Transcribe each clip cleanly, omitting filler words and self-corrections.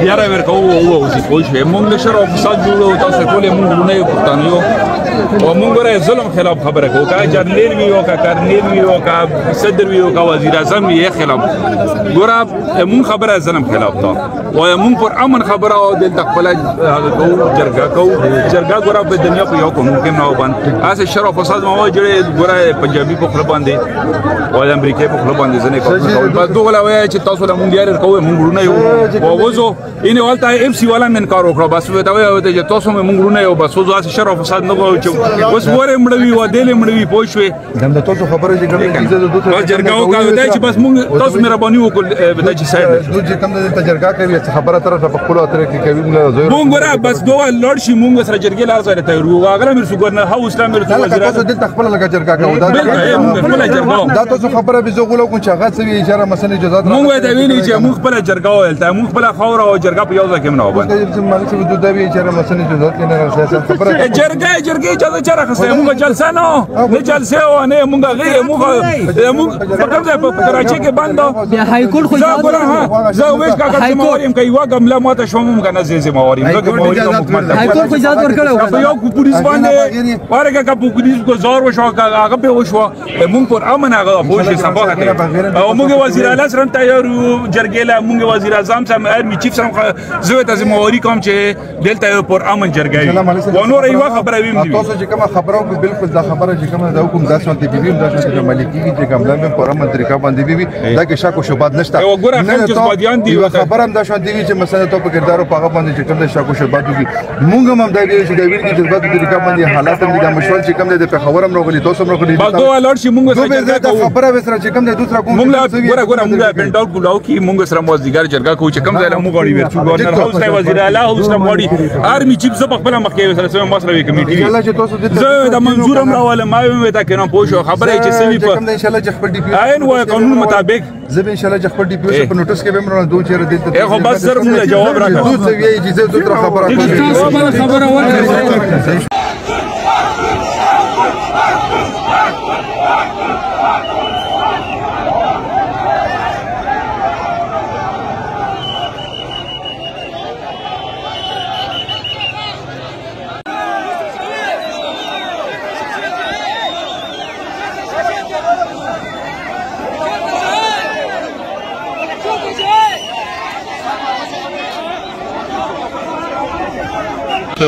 یاره ورکو او اوسې پوه شوې موږ له شر او فساد جوړو تاسو ټول موږ ورونه یو پښتانه یو او موږ ګوره ظلم خلاف خبره کوو که جرنیل وي او که کرنیل وي او که صدر وي او که وزیر اعظم وي یې خلاف ګوره موږ خبره ظلم خلاف ده او موږ پر امن خبره او دلته خپله هغه کوو جرګه کوو جرګه ګوره په دنیا په یو کوم ممکن نه وباندې هسې شر او فساد مواد جوړې ګوره پنجابي په خوله باندې او د امریکې په خوله باندې ځینې کوي بس دغه لا وایي چې تاسو له موږ یاره کوو موږ ورونه یو او وزو اینې والته اف سی والا من کار وکړه بس ته وایي چې تاسو موږ ورونه یو بس وزو هسې شر او فساد نه کوو چې اوس وره مړوي و دلې مړوي پوه شوې د تاسو خبره چې کوم دې د دوه جرګه وکړه دا چې بس موږ تاسو مهرباني وکړه به دا چې سایډ دوی چې کوم د جرګه کوي خبره تر په خپل اتر کې کوي موږ ګوره بس دوه لوړ شي موږ سره جرګې لار سره ته ورو هغه مې څنګه نه هاوس لا مې وزیر تاسو دلته خپل لګا جرګه کوو دا تاسو خبره به زغول کو چې هغه څه اشاره مثلا اجازه موږ دا ویلي چې موږ خپل جرګه ولته موږ خپل خور او جرګه په یو ځای کې نه وبند مالک څه د دوی اشاره مثلا اجازه نه راځي خبره جرګه اجازه چا راخسته موږ جلسه نه جلسه او نه موږ غي موږ په کوم ځای په کراچي کې بند بیا های کورټ خو زه وېش کا کوم موریم کوي وا ګملا ماته شوم کنه زې موریم زه موریم های کورټ خو اجازه ورکړو یو پولیس باندې ورګه کا پولیس کو زور وشو هغه په وشو موږ پر امن هغه پوښي صفه کوي او موږ وزیر اعلی سره تیار جرګې لا موږ وزیر اعظم سره ارمی چیف سره زه ته موري کوم چې دلته پر امن جرګې و نور یو خبره ویم تاسو چې کوم خبره بالکل دا خبره چې کوم دا حکم داسې دی بي دا چې ملکی چې کوم لا په امن طریقه باندې بي دا کې شک او شبهات نشته او ګوره خلک باندې دی خبره هم دا شو دی چې مثلا ته په کردار په هغه باندې چې کوم د شک او شبهات دي موږ هم دا دی چې د ویل کې جذبات طریقه باندې حالات هم د مشول چې کوم د په خبره هم راغلي تاسو هم راغلي با دوه لړ شي موږ سره خبره وسره چې کوم د دوسرا کوم موږ ګوره پینډال کولاو کې موږ سره موزیګر جرګه کوو چې کوم ځای موږ غړي ورڅو گورنر هاوس ته وزیر اعلی هاوس ته مړي ارمی چیف زه خپل مخکې سره سم مسله کمیټي زه د منظور هم راواله ما وې تا کنه پوښو خبره چې سوي په کوم ان شاء الله چې خپل ډی پی عین و قانون مطابق زه ان شاء الله چې خپل ډی پی په نوټس کې به مرونه دوه چیرې دلته خو بس صرف موږ جواب راکړو دوه څه وی اجازه دوه خبره ورکړئ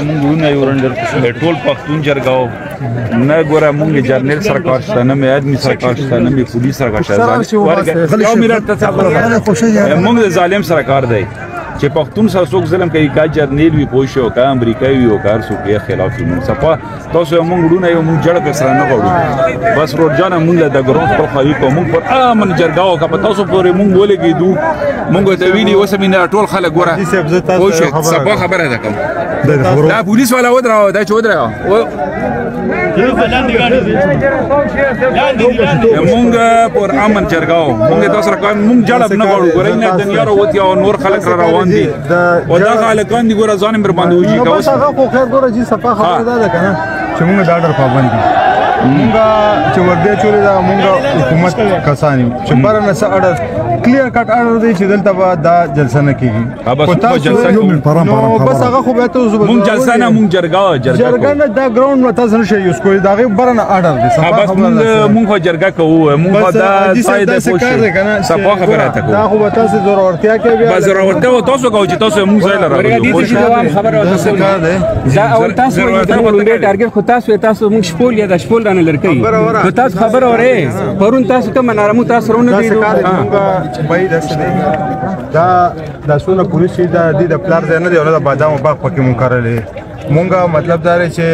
موږ ونه یو رندر ټول پښتون جرګاو نه ګوره موږ جرنیل سرکار شته نه مې ادمي سرکار شته نه مې پولیس سرکار شته یو میرا ته موږ ظالم سرکار دی چې پښتون سره څوک ظلم کوي کا جرنیل وي پوه شو کا امریکایي وي او کار څوک یې خلاف موږ صفه تاسو موږ ورونه یو موږ جړه په سره نه غواړو بس روډ جان موږ له د ګروند پر خوي کو موږ پر امن جرګاو کا تاسو پورې موږ ولګېدو موږ ته ویلي وسمینه ټول خلک ګوره پوه شو صفه خبره ده کوم دا پولیس والا ودراو دا چې ودراو مونږ پر امن جرګاو مونږ تاسو راکوم مونږ جړب نه غواړو ګورئ نه دنیا راوتی او نور خلک را روان دي او دا خلکان دي ګوره ځان مر باندې وږي کوس هغه خو خیر ګوره جی صفه خبره ده کنه چې مونږ دا ډر پابند دي مونږ چې ورده چولې دا مونږ حکومت کسانی چې بارنه سره اډر کلیر کټ اډر دی چې دلته دا جلسه نه کیږي بس جلسه نو بس هغه خو به ته مونږ جلسه نه مونږ جرګه نه دا ګراوند مته څه شي یوز کوی دا غي برنه اډر دی بس مونږ جرګه کوو مونږ دا سايده پوښتنه صفه خبره ته کوو دا خو به تاسو ضرورتیا کوي بس ضرورتیا تاسو کوو چې تاسو مونږ ځای لرو خبره دا اول تاسو د ټارګټ خو تاسو مونږ شپول یا د شپول رانه لړکې تاسو خبر اورې پرون تاسو ته منارمو تاسو رونه دی بای دا سونه پولیس د پلار ځای نه دی ولدا بادام باغ پکې مونږ کارلې مونږه مطلب دا چې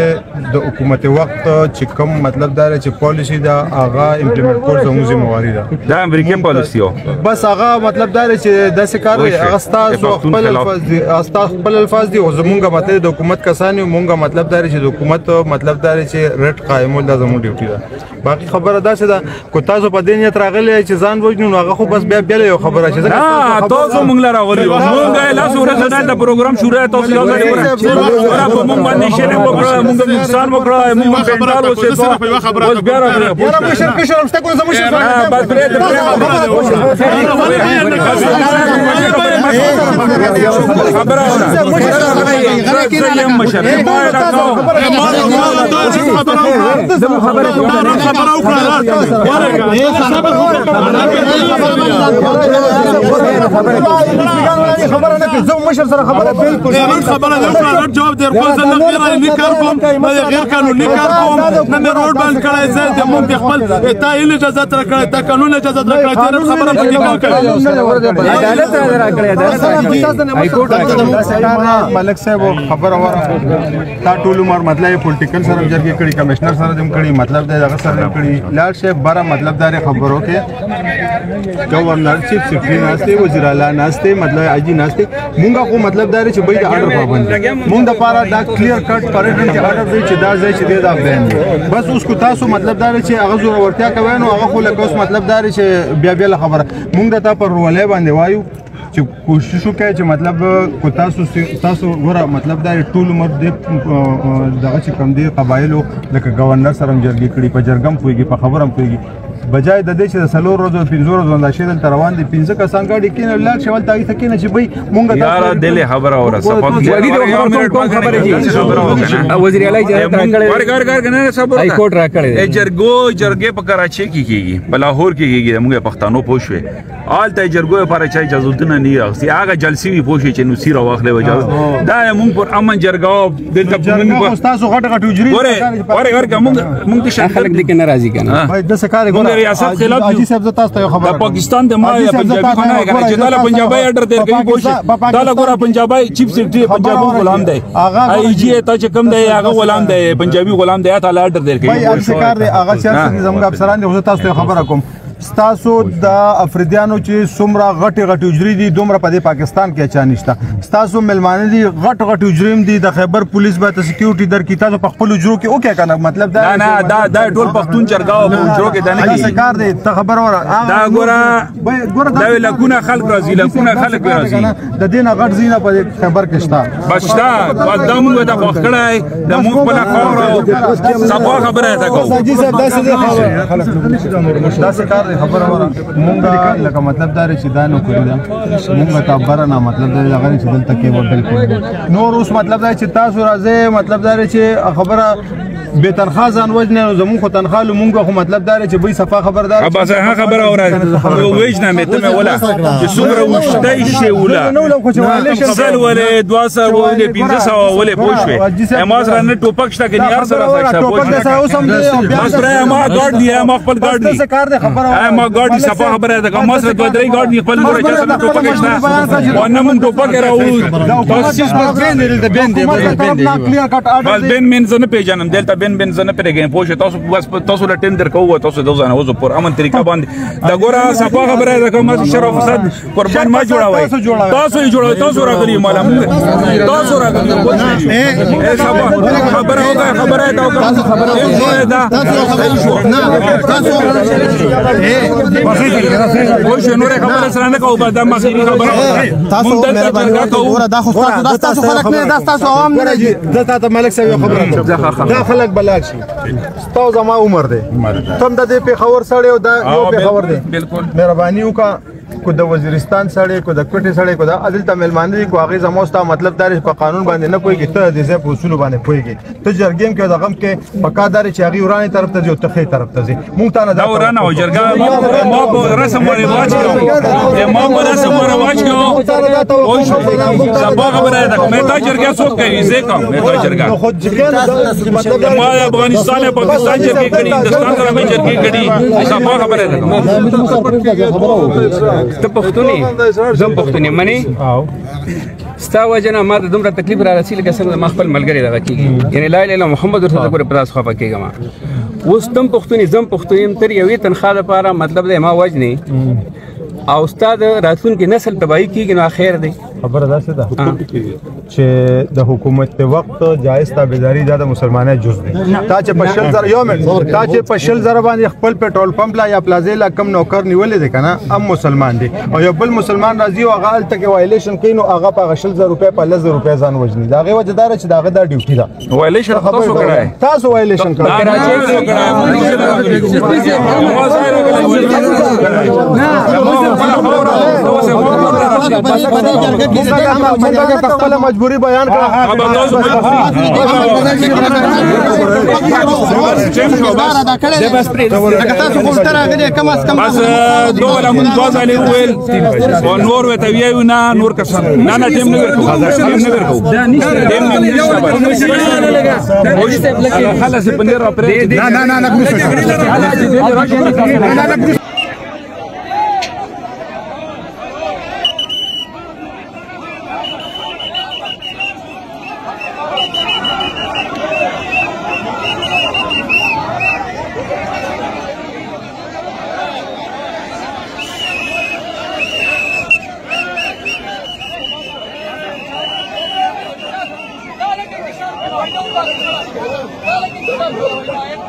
د حکومت وخت چې کوم مطلب دا چې پالیسی دا هغه امپلیمنٹ کول زموږ ذمہواری ده دا امریکن پالیسی او بس هغه مطلب دا چې د څه کار هغه تاسو خپل الفاظ دي او زموږه مطلب د حکومت کسانی مونږه مطلب دا چې د حکومت مطلب دا چې ریټ قائمول د زموږ ډیوټي ده باقي خبره دا چې دا کو تاسو په دې نیت راغلی چې ځان وژنو هغه خو بس بیا یو خبره چې تاسو مونږ لا راغلی مونږه لا سورته د پروګرام شروع تاسو یو ځای مونږ باندې شنه وکړه مونږ انسان وکړه مونږ پندال وسه په خبره اوس بیا راغلی یاره مشر کشر مستقبل زموږ بس پرې خبره زه یم مشر ما راکاو خبره نه کوي زه مشر سره خبره بالکل خبره نه جواب در کول زه نه غیر کار کوم ما غیر قانوني کار کوم نه مې روډ بند کړی زه د مونږ خپل تا یې اجازه تر کړی تا قانون اجازه تر کړی تر خبره پکې کوي عدالت را کړی عدالت هاي کورټ ملک صاحب خبره وره تا ټول عمر مطلب پولیټیکل سره جرګې کړي کمشنر سره دم کړي مطلب دغه سره کړي لال شیخ بارا مطلب دار خبرو کې گورنر چیف سیکرټری ناشته وزیر اعلی ناشته مطلب اجي ناشته مونږه کو مطلب دار چې بې د آرډر پابند مونږ د پاره دا کلیر کټ پریډنټ کې آرډر دی چې دا ځای چې دا بیان بس اوس کو تاسو مطلب دار چې هغه زور ورتیا کوي نو هغه خو لکه اوس مطلب دار چې بیا خبره مونږ د تا پر ولې باندې وایو چې کوشش وکړي چې مطلب کو تاسو ګوره مطلب دا ټول عمر دغه چې کم دي قبایلو لکه گورنر سره جرګې کړي په جرګم پويږي په خبرم پويږي بجای د دې چې سلور ورځو 15 ورځو د شیدل روان دي 15 کسان غاډي کینه لار شول تاګي تکینه چې بای مونږ یار دل خبره اوره صفات خبره دي وزیر اعلی ګر کنه صبر هاي کورټ را کړی جرګې په کراچي کې کیږي په لاهور کې کیږي موږ پښتنو پوښوي آل ته جرګو لپاره چا اجازه نه راغسي هغه جلسي وي پوښي چې نو سیره واخلې وجه دا موږ پر امن جرګاو دلته موږ تاسو غټ وجري ګره موږ ته خلک دې کنه راضي کنه بای د سکاري ګوره ریاست خلاف اجي صاحب تاسو ته خبر د پاکستان د ما پنجابي خانه کنه چې دا پنجابي اډر در کوي پوښي دا ګوره پنجابي چیف سیکرټری پنجابي غلام دی ای جی ته چې کوم دی هغه غلام دی پنجابي غلام دی ته اډر در کوي بای سکار دی هغه چې زموږ افسران دي تاسو ته خبره کوم ستاسو د افریدیانو چې څومره غټي اجري دي دومره په پاکستان کې اچا نشته ستاسو ملمانه دي غټ اجریم دي د خیبر پولیس به سکیورټي در کی تاسو په خپل اجرو کې او کې کنه مطلب دا نه دا ټول پښتون چرګاو په اجرو کې دا نه کی کار دی ته خبر وره دا ګوره دا لکونه خلک راځي لکونه خلک راځي د دینه غټ زینه په خیبر کې شته بس دا قدم و دا وخړای د مو په خبره صفه خبره تا کو جی صاحب دا څه کار خبره وره مونږه لکه مطلب دا چې دا نو کړی دا مونږه تعبره نه مطلب دا هغه چې دلته کې بالکل نور اوس مطلب دا چې تاسو راځي مطلب دا چې خبره به تنخواه ځان وجنه نو زمون خو تنخواه مونږه خو مطلب دا چې به صفه خبردار بس هغه خبره اوره وېجنه مې ته ولا چې څومره وشتای شي ولا ځل ولې 200 ولې 500 ولې پوښوي اما سره نه ټوپک شته کې یار سره ټوپک سره اوس هم بس را ما ګاډ دی ما خپل ګاډ دی څه کار دی خبره ما ګاډ صفه خبره ده کوم سره دوه درې ګاډ خپل مور چې سره ټوپک شته ونه مون ټوپک راو تاسو بس بین دی بس بین من زنه پیژنم دلته بین زنه پیژنم پوښ تاسو بس تاسو له ټندر کوو تاسو د ځانه وځو پر امن طریقه باندې دا ګوره صفه خبره ده کوم شرف فساد قربان ما جوړاوي تاسو یې جوړاوي تاسو راغلي مالا تاسو راغلي اے صفه خبره هوګه خبره دا خبره دا وش نور خبره سره نه کوو دا ما خبره تاسو مهرباني وکړئ دا خو تاسو خلک نه دا تاسو عوام نه دي دا ته ملک صاحب خبره دا خلک بلاک شي تاسو زما عمر دی تم د دې په خبر سره او دا یو په خبر دی بالکل مهرباني وکړه کو د وزیرستان سره کو د کوټي سره کو د عدل ته ملمانه دي کو هغه زموستا مطلب دار په قانون باندې نه کوي ته د ځای په اصول باندې پويږي ته جرګیم کې د غم کې پکادار چې هغه ورانه طرف ته جو تخې طرف ته مونږ ته نه دا ورانه او جرګه ما په رسم او رواج کې ما په رسم او رواج کې او سبا خبره ده مې تا جرګه څوک کوي زه کوم مې تا جرګه خو جرګه مطلب ما افغانستان او پاکستان جرګه کړي هندستان سره مې جرګه کړي سبا خبره ده ته پښتوني زم پښتوني منی ستا وجنه ما د دومره تکلیف را رسیدل چې څنګه ما خپل ملګری دغه کیږي یعنی لا اله الا محمد رسول الله پر پلاس خفه کېږم اوس تم پښتوني زم پښتوني تر یوې تنخواه لپاره مطلب د ما وجني او استاد راتلون کې نسل تباہی کیږي نو خیر دی خبره ده څه ده چې د حکومت په وخت جایز تابعداري د مسلمانانو جز دي تا چې په شل زر یو منټ تا چې په شل زر باندې خپل پټرول پمپ لا یا پلازې لا کم نوکر نیولې دي کنه ام مسلمان دي او یو بل مسلمان راځي او هغه الته کې وایلیشن کوي نو هغه په شل زر روپے په 1000 روپے ځان وژني دا غي وجدار چې دا غي د ډیوټي ده وایلیشن تاسو کړای تاسو وایلیشن خپل مجبوری بیان کړه بس دوله مونږ دوه ځلې وویل او نور ورته ویایو نه نور کسان نه ټیم نه ورکوو خلاص په نیر راپرې نه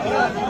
Dale,